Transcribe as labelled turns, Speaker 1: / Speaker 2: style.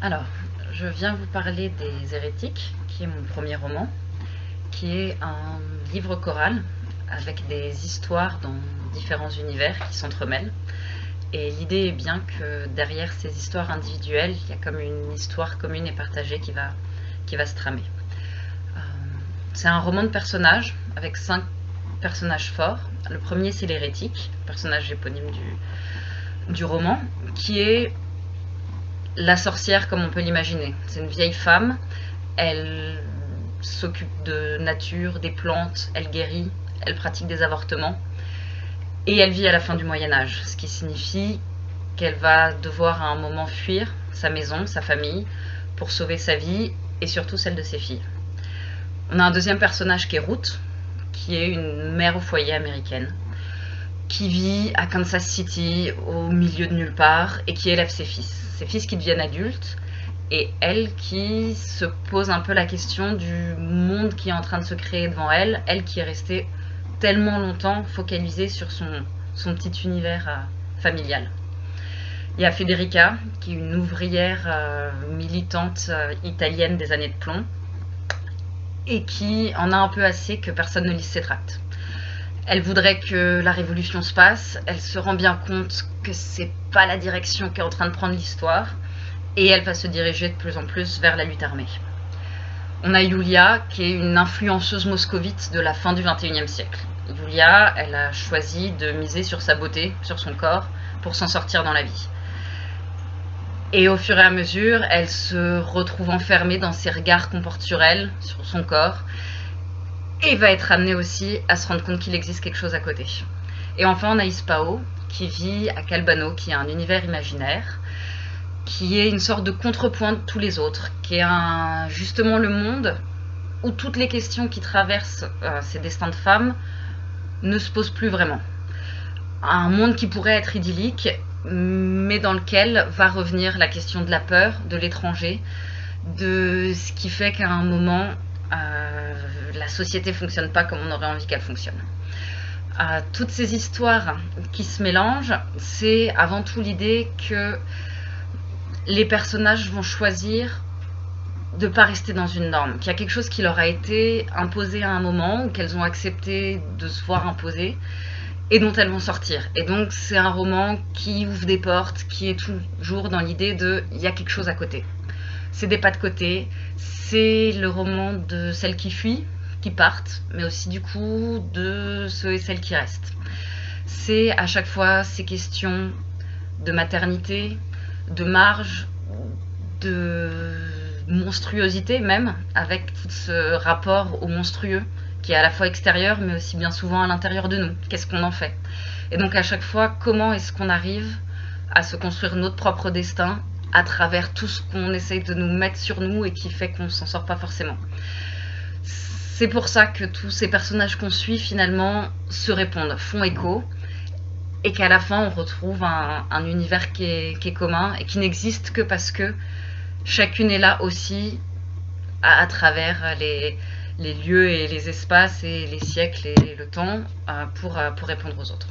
Speaker 1: Alors, je viens vous parler des Hérétiques, qui est mon premier roman, qui est un livre choral avec des histoires dans différents univers qui s'entremêlent. Et l'idée est bien que derrière ces histoires individuelles, il y a comme une histoire commune et partagée qui va se tramer. Euh, c'est un roman de personnages avec 5 personnages forts. Le premier, c'est l'hérétique, personnage éponyme du roman, qui est la sorcière comme on peut l'imaginer. C'est une vieille femme, elle s'occupe de nature, des plantes, elle guérit, elle pratique des avortements et elle vit à la fin du Moyen-Âge, ce qui signifie qu'elle va devoir à un moment fuir sa maison, sa famille, pour sauver sa vie et surtout celle de ses filles. On a un deuxième personnage qui est Ruth, qui est une mère au foyer américaine, qui vit à Kansas City, au milieu de nulle part, et qui élève ses fils qui deviennent adultes, et elle qui se pose un peu la question du monde qui est en train de se créer devant elle, elle qui est restée tellement longtemps focalisée sur son petit univers familial. Il y a Federica, qui est une ouvrière militante italienne des années de plomb, et qui en a un peu assez que personne ne lise ses tracts. Elle voudrait que la révolution se passe, elle se rend bien compte que c'est pas la direction qu'est en train de prendre l'histoire, et elle va se diriger de plus en plus vers la lutte armée. On a Yulia, qui est une influenceuse moscovite de la fin du XXIe siècle. Yulia, elle a choisi de miser sur sa beauté, sur son corps, pour s'en sortir dans la vie. Et au fur et à mesure, elle se retrouve enfermée dans ses regards qu'on porte sur elle, sur son corps, et va être amenée aussi à se rendre compte qu'il existe quelque chose à côté. Et enfin, on a Ispao, qui vit à Calbano, qui est un univers imaginaire, qui est une sorte de contrepoint de tous les autres, qui est justement le monde où toutes les questions qui traversent ces destins de femmes ne se posent plus vraiment. Un monde qui pourrait être idyllique, mais dans lequel va revenir la question de la peur, de l'étranger, de ce qui fait qu'à un moment, la société ne fonctionne pas comme on aurait envie qu'elle fonctionne. Toutes ces histoires qui se mélangent, c'est avant tout l'idée que les personnages vont choisir de ne pas rester dans une norme, qu'il y a quelque chose qui leur a été imposé à un moment, ou qu'elles ont accepté de se voir imposer, et dont elles vont sortir. Et donc c'est un roman qui ouvre des portes, qui est toujours dans l'idée de il y a quelque chose à côté. C'est des pas de côté, c'est le roman de celles qui fuient, qui partent, mais aussi du coup de ceux et celles qui restent. C'est à chaque fois ces questions de maternité, de marge, de monstruosité même, avec tout ce rapport au monstrueux qui est à la fois extérieur mais aussi bien souvent à l'intérieur de nous. Qu'est-ce qu'on en fait? Et donc à chaque fois, comment est-ce qu'on arrive à se construire notre propre destin à travers tout ce qu'on essaye de nous mettre sur nous et qui fait qu'on s'en sort pas forcément. C'est pour ça que tous ces personnages qu'on suit finalement se répondent, font écho, et qu'à la fin on retrouve un univers qui est commun et qui n'existe que parce que chacune est là aussi à travers les lieux et les espaces et les siècles et le temps pour répondre aux autres.